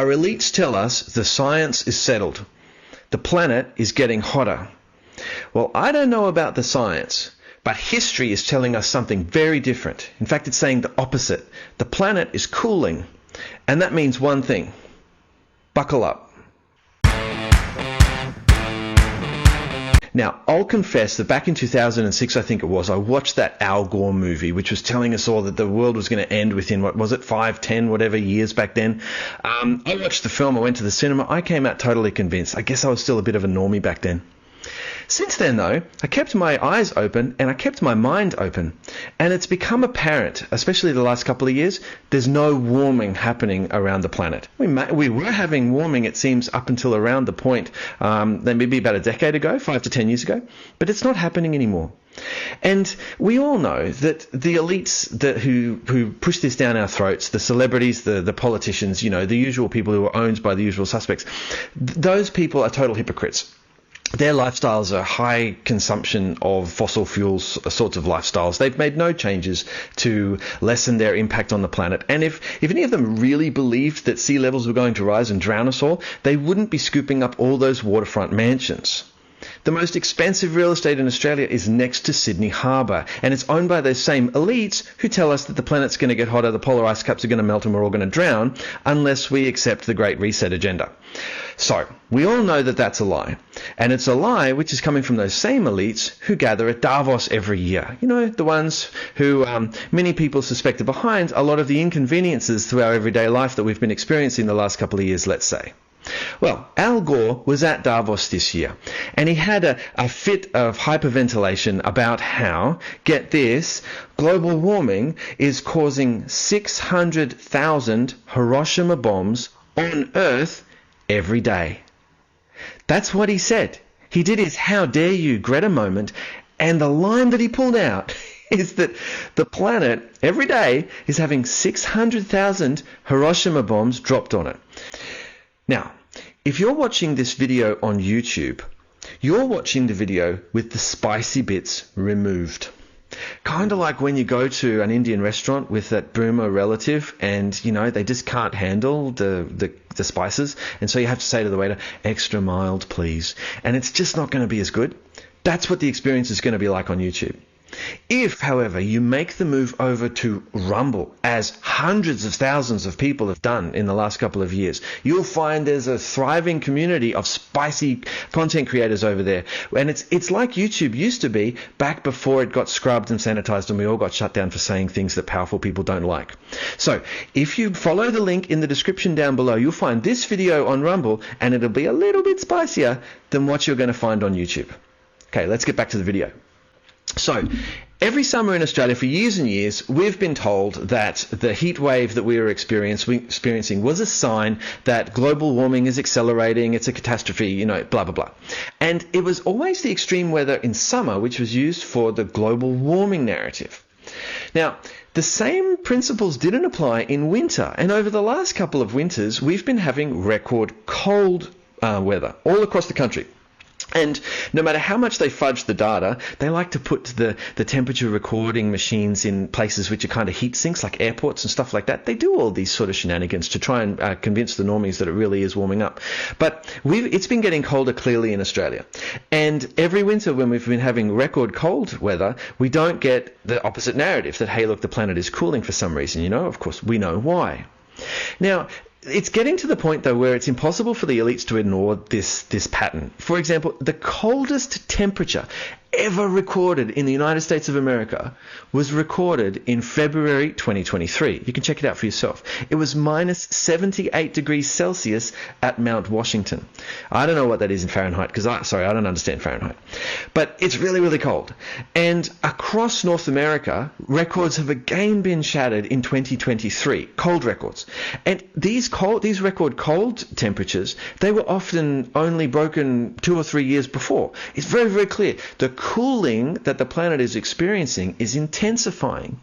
Our elites tell us the science is settled. The planet is getting hotter. Well, I don't know about the science, but history is telling us something very different. In fact, it's saying the opposite. The planet is cooling. And that means one thing. Buckle up. Now, I'll confess that back in 2006, I think it was, I watched that Al Gore movie, which was telling us all that the world was going to end within, what was it, 5, 10, whatever years back then. I watched the film, I went to the cinema, I came out totally convinced. I guess I was still a bit of a normie back then. Since then, though, I kept my eyes open and I kept my mind open. And it's become apparent, especially the last couple of years, there's no warming happening around the planet. We were having warming, it seems, up until around the point, maybe about a decade ago, 5 to 10 years ago, but it's not happening anymore. And we all know that the elites who push this down our throats, the celebrities, the politicians, the usual people who are owned by the usual suspects, those people are total hypocrites. Their lifestyles are high consumption of fossil fuels sorts of lifestyles. They've made no changes to lessen their impact on the planet. And if any of them really believed that sea levels were going to rise and drown us all, they wouldn't be scooping up all those waterfront mansions. The most expensive real estate in Australia is next to Sydney Harbour, and it's owned by those same elites who tell us that the planet's going to get hotter, the polar ice caps are going to melt, and we're all going to drown unless we accept the Great Reset agenda. So, we all know that that's a lie. And it's a lie which is coming from those same elites who gather at Davos every year. The ones who many people suspect are behind a lot of the inconveniences through our everyday life that we've been experiencing the last couple of years, let's say. Well, Al Gore was at Davos this year, and he had a fit of hyperventilation about how, get this, global warming is causing 600,000 Hiroshima bombs on Earth every day. That's what he said. He did his "how dare you" Greta moment, and the line that he pulled out is that the planet every day is having 600,000 Hiroshima bombs dropped on it. Now, if you're watching this video on YouTube, you're watching the video with the spicy bits removed. Kind of like when you go to an Indian restaurant with that boomer relative and, they just can't handle the spices. And so you have to say to the waiter, "Extra mild, please." And it's just not going to be as good. That's what the experience is going to be like on YouTube. If, however, you make the move over to Rumble, as hundreds of thousands of people have done in the last couple of years, you'll find there's a thriving community of spicy content creators over there. And it's like YouTube used to be back before it got scrubbed and sanitized and we all got shut down for saying things that powerful people don't like. So if you follow the link in the description down below, you'll find this video on Rumble and it'll be a little bit spicier than what you're going to find on YouTube. Okay, let's get back to the video. So, every summer in Australia for years and years, we've been told that the heat wave that we were experiencing was a sign that global warming is accelerating, it's a catastrophe, blah, blah, blah. And it was always the extreme weather in summer which was used for the global warming narrative. Now, the same principles didn't apply in winter, and over the last couple of winters, we've been having record cold weather all across the country. And no matter how much they fudge the data, they like to put the temperature recording machines in places which are kind of heat sinks, like airports and stuff like that. They do all these sort of shenanigans to try and convince the normies that it really is warming up. But it's been getting colder clearly in Australia. And every winter when we've been having record cold weather, we don't get the opposite narrative that, hey, look, the planet is cooling for some reason. Of course, we know why. Now, it's getting to the point, though, where it's impossible for the elites to ignore this pattern. For example, the coldest temperature ever recorded in the United States of America was recorded in February 2023. You can check it out for yourself. It was minus 78 degrees Celsius at Mount Washington. I don't know what that is in Fahrenheit because I don't understand Fahrenheit. But it's really, really cold. And across North America, records have again been shattered in 2023, cold records. And these record cold temperatures, they were often only broken 2 or 3 years before. It's very, very clear. The cooling that the planet is experiencing is intensifying,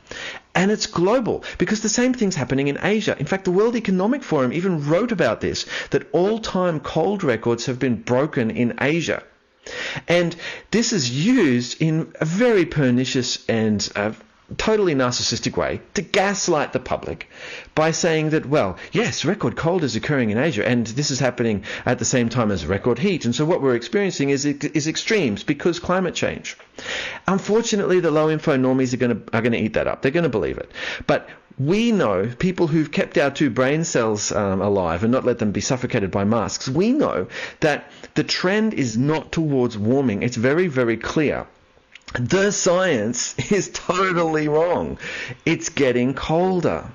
and it's global because the same thing's happening in Asia. In fact, the World Economic Forum even wrote about this, that all-time cold records have been broken in Asia. And this is used in a very pernicious and totally narcissistic way to gaslight the public by saying that, well, yes, record cold is occurring in Asia, and this is happening at the same time as record heat, and so what we're experiencing is extremes because climate change. Unfortunately, the low info normies are going to eat that up. They're going to believe it. But we know, people who've kept our two brain cells alive and not let them be suffocated by masks, we know that the trend is not towards warming. It's very, very clear. The science is totally wrong. It's getting colder.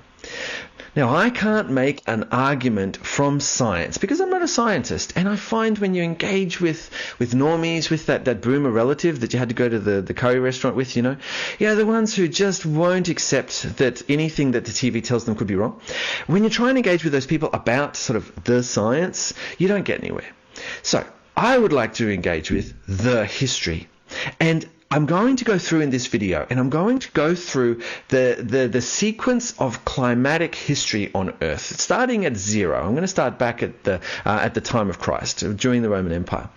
Now, I can't make an argument from science because I'm not a scientist, and I find when you engage with normies, with that boomer relative that you had to go to the curry restaurant with, the ones who just won't accept that anything that the TV tells them could be wrong. When you try and engage with those people about sort of the science, you don't get anywhere. So I would like to engage with the history. And I'm going to go through in this video, and I'm going to go through the sequence of climatic history on Earth, starting at zero. I'm going to start back at the time of Christ, during the Roman Empire.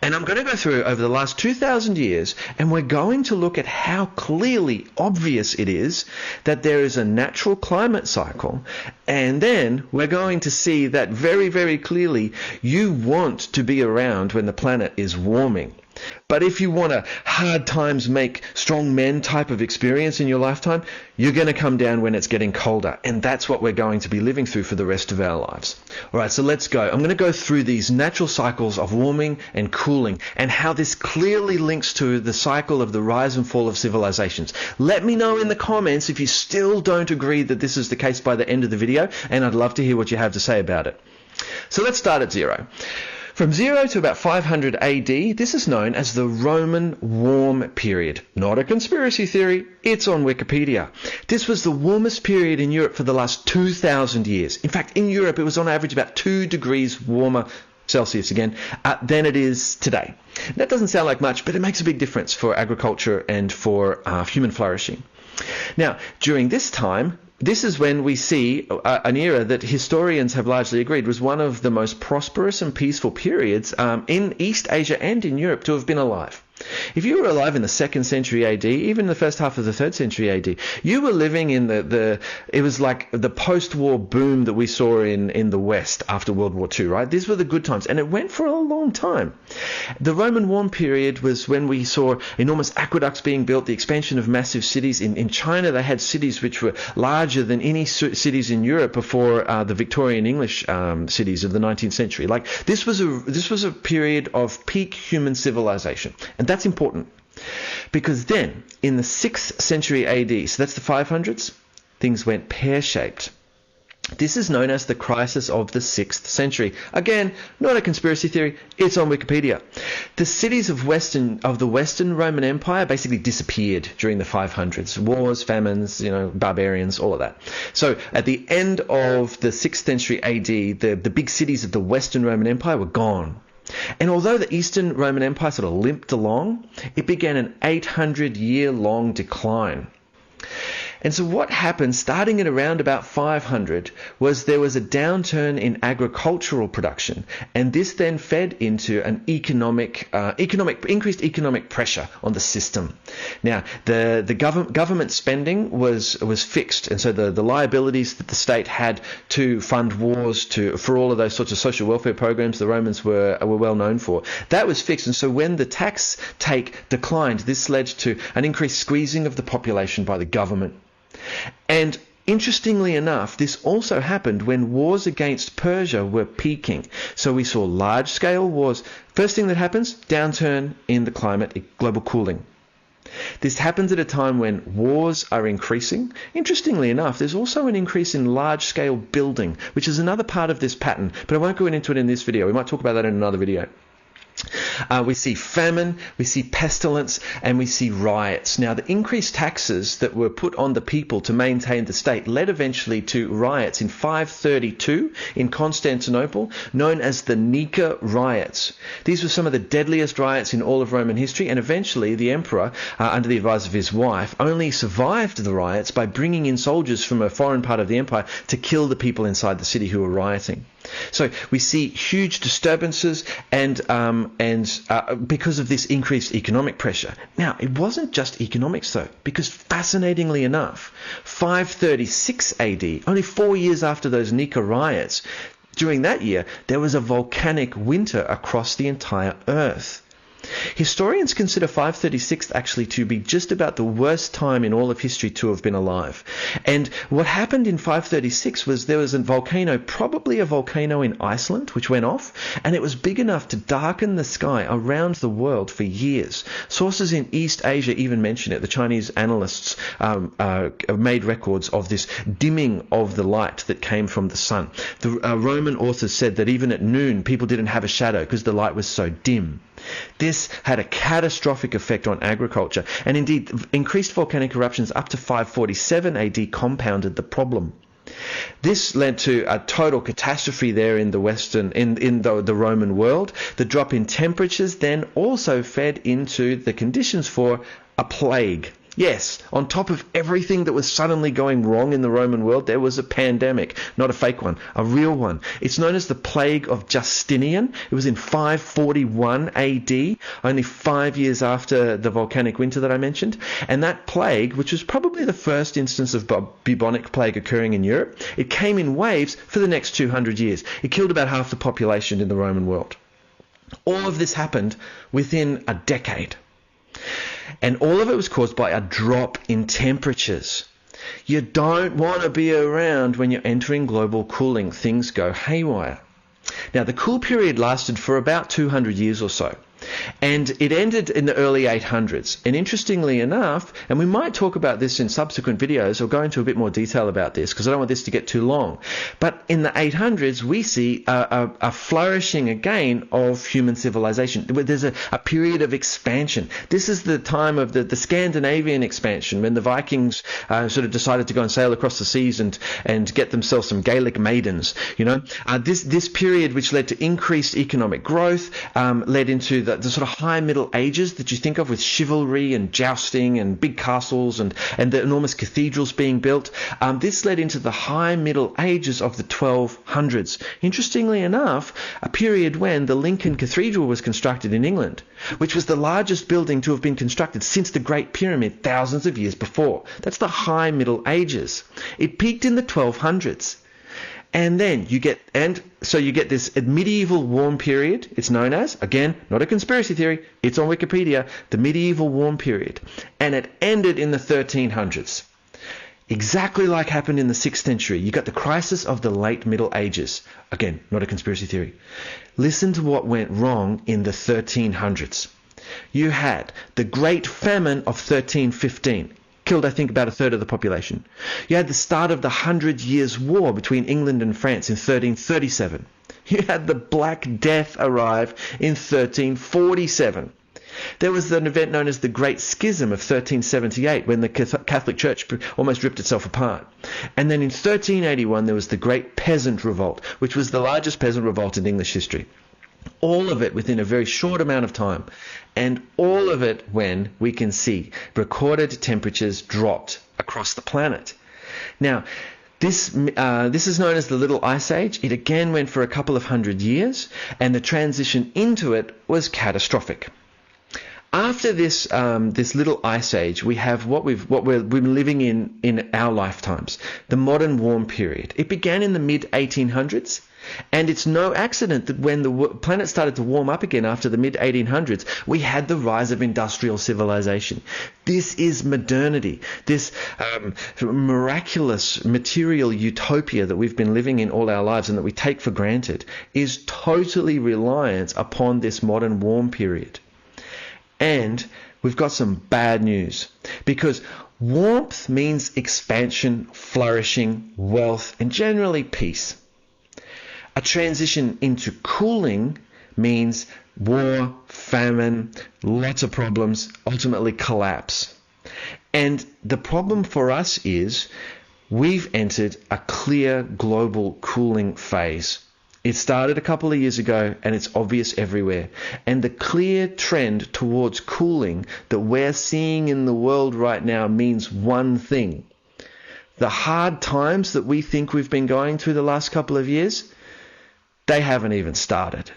And I'm going to go through over the last 2,000 years, and we're going to look at how clearly obvious it is that there is a natural climate cycle. And then we're going to see that very, very clearly you want to be around when the planet is warming. But if you want a hard times make strong men type of experience in your lifetime, you're going to come down when it's getting colder. And that's what we're going to be living through for the rest of our lives. All right, so let's go. I'm going to go through these natural cycles of warming and cooling and how this clearly links to the cycle of the rise and fall of civilizations. Let me know in the comments if you still don't agree that this is the case by the end of the video, and I'd love to hear what you have to say about it. So let's start at zero. From 0 to about 500 AD, this is known as the Roman warm period. Not a conspiracy theory, it's on Wikipedia. This was the warmest period in Europe for the last 2,000 years. In fact, in Europe, it was on average about 2 degrees warmer Celsius again, than it is today. That doesn't sound like much, but it makes a big difference for agriculture and for human flourishing. Now, during this time, this is when we see an era that historians have largely agreed was one of the most prosperous and peaceful periods in East Asia and in Europe to have been alive. If you were alive in the 2nd century AD, even the first half of the 3rd century AD, you were living in it was like the post-war boom that we saw in the West after World War II, right? These were the good times, and it went for a long time. The Roman warm period was when we saw enormous aqueducts being built, the expansion of massive cities. In China, they had cities which were larger than any cities in Europe before the Victorian English cities of the 19th century. Like this was a period of peak human civilization. And that's important because then in the 6th century AD, so that's the 500s, things went pear-shaped. This is known as the crisis of the 6th century. Again, not a conspiracy theory, it's on Wikipedia. The cities of the Western Roman Empire basically disappeared during the 500s. Wars, famines, barbarians, all of that. So at the end of the 6th century AD, the big cities of the Western Roman Empire were gone. And although the Eastern Roman Empire sort of limped along, it began an 800-year-long decline. And so what happened, starting at around about 500, was there was a downturn in agricultural production, and this then fed into an increased economic pressure on the system. Now, the government spending was fixed, and so the liabilities that the state had to fund wars, for all of those sorts of social welfare programs the Romans were well known for, that was fixed. And so when the tax take declined, this led to an increased squeezing of the population by the government. And interestingly enough, this also happened when wars against Persia were peaking. So we saw large-scale wars. First thing that happens, downturn in the climate, global cooling. This happens at a time when wars are increasing. Interestingly enough, there's also an increase in large-scale building, which is another part of this pattern, but I won't go into it in this video. We might talk about that in another video. We see famine, we see pestilence, and we see riots. Now, the increased taxes that were put on the people to maintain the state led eventually to riots in 532 in Constantinople, known as the Nika riots. These were some of the deadliest riots in all of Roman history, and eventually the emperor, under the advice of his wife, only survived the riots by bringing in soldiers from a foreign part of the empire to kill the people inside the city who were rioting. So we see huge disturbances, and because of this increased economic pressure. Now, it wasn't just economics though, because fascinatingly enough, 536 AD, only 4 years after those Nika riots, during that year, there was a volcanic winter across the entire Earth. Historians consider 536 actually to be just about the worst time in all of history to have been alive. And what happened in 536 was there was a volcano, probably a volcano in Iceland, which went off, and it was big enough to darken the sky around the world for years. Sources in East Asia even mention it. The Chinese analysts made records of this dimming of the light that came from the sun. The Roman authors said that even at noon, people didn't have a shadow because the light was so dim. This had a catastrophic effect on agriculture, and indeed increased volcanic eruptions up to 547 AD compounded the problem. This led to a total catastrophe there in the the Roman world. The drop in temperatures then also fed into the conditions for a plague. Yes, on top of everything that was suddenly going wrong in the Roman world, there was a pandemic, not a fake one, a real one. It's known as the Plague of Justinian. It was in 541 AD, only 5 years after the volcanic winter that I mentioned. And that plague, which was probably the first instance of bubonic plague occurring in Europe, it came in waves for the next 200 years. It killed about half the population in the Roman world. All of this happened within a decade. And all of it was caused by a drop in temperatures. You don't want to be around when you're entering global cooling. Things go haywire. Now, the cool period lasted for about 200 years or so. And it ended in the early 800s. And interestingly enough, and we might talk about this in subsequent videos or go into a bit more detail about this because I don't want this to get too long. But in the 800s, we see a flourishing again of human civilization. There's a period of expansion. This is the time of the Scandinavian expansion when the Vikings sort of decided to go and sail across the seas and get themselves some Gaelic maidens. This period, which led to increased economic growth, led into the sort of high Middle Ages that you think of with chivalry and jousting and big castles and the enormous cathedrals being built. This led into the high Middle Ages of the 1200s. Interestingly enough, a period when the Lincoln Cathedral was constructed in England, which was the largest building to have been constructed since the Great Pyramid thousands of years before. That's the high Middle Ages. It peaked in the 1200s. And then you get this medieval warm period. It's known as, again, not a conspiracy theory, it's on Wikipedia, the medieval warm period. And it ended in the 1300s. Exactly like happened in the 6th century. You got the crisis of the late Middle Ages. Again, not a conspiracy theory. Listen to what went wrong in the 1300s. You had the Great Famine of 1315. Killed, I think, about a third of the population. You had the start of the 100 Years' War between England and France in 1337. You had the Black Death arrive in 1347. There was an event known as the Great Schism of 1378 when the Catholic Church almost ripped itself apart. And then in 1381 there was the Great Peasant Revolt, which was the largest peasant revolt in English history. All of it within a very short amount of time. And all of it when we can see recorded temperatures dropped across the planet. Now, this is known as the Little Ice Age. It again went for a couple of hundred years, and the transition into it was catastrophic. After this Little Ice Age, we have what we've been living in our lifetimes, the modern warm period. It began in the mid-1800s. And it's no accident that when the planet started to warm up again after the mid-1800s, we had the rise of industrial civilization. This is modernity. This miraculous material utopia that we've been living in all our lives and that we take for granted is totally reliant upon this modern warm period. And we've got some bad news, because warmth means expansion, flourishing, wealth, and generally peace. A transition into cooling means war, famine, lots of problems, ultimately collapse. And the problem for us is we've entered a clear global cooling phase. It started a couple of years ago and it's obvious everywhere. And the clear trend towards cooling that we're seeing in the world right now means one thing. The hard times that we think we've been going through the last couple of years, they haven't even started.